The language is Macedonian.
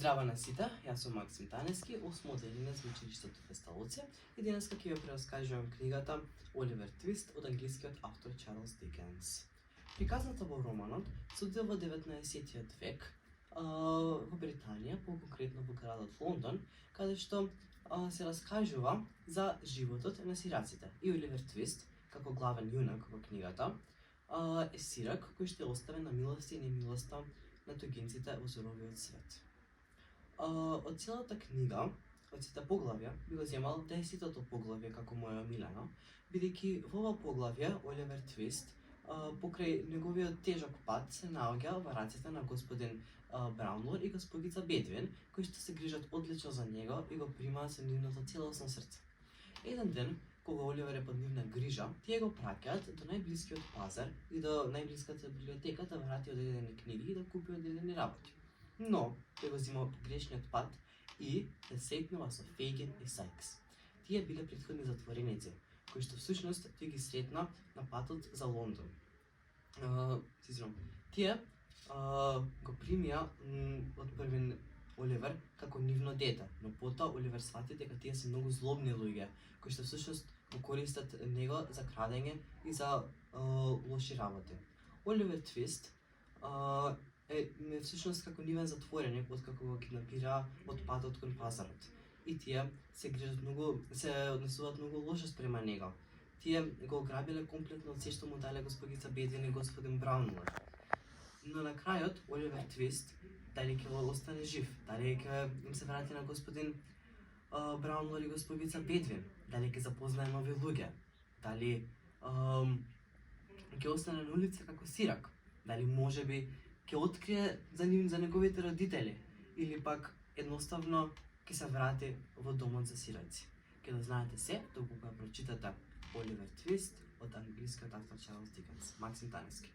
Здрава на сите, јас сум Максим Танески, осмоделенец во училиштето Песталоци и денеска ќе ја прераскажувам книгата Оливер Твист од англискиот автор Чарлс Дикенс. Приказната во романот се одвива во 19-тиот век во Британија, поконкретно во градот Лондон, каде што се раскажува за животот на сираците. И Оливер Твист, како главен јунак во книгата, е сирак кој што е оставен на милоста и немилоста на туѓинците во суровиот свет. Од целата книга, од сите поглавја, би го земал 10-тото поглавје како моја омилено, бидејќи во ова поглавје Оливер Твист покрај неговиот тежок пат се наоѓа во рацете на господин Браунлор и господица Бедвин, кои што се грижат одлично за него и го примаат со нивното целосно срце. Еден ден, кога Оливер е под нивна грижа, тие го праќаат до најблискиот пазар и до најблиската библиотека да врати одредени книги и да купи одредени работи. Но, тој го зема грешниот пат и се сретнува со Фейгин и Сайкс. Тие биле претходни затвореници, кои што всушност тој ги сретна на патот за Лондон. Тие го примија од првен Оливер како нивно дете, но потоа Оливер свати дека тие се многу злобни луѓе, кои што всушност го користат него за крадење и за лоши работи. Оливер Твист е всушност како нивен затвореник откако го киднапираа од патот кон пазарот. И тие се грижат многу, се однесуваат многу лошо спрема него. Тие го ограбиле комплетно од се што му дале господица Бедвин и господин Браунлор. Но на крајот Оливер Твист дали ќе остане жив, дали ќе им се врати на господин Браунлор и господица Бедвин, дали ќе запознае нови луѓе, дали ќе остане на улица како сирак, дали можеби ќе открие за неговите родители или пак едноставно ќе се врати во домот за сираци. Ќе да знаете се докога прочитате Оливер Твист од англискиот автор Чарлс Дикенс. Максим Танески.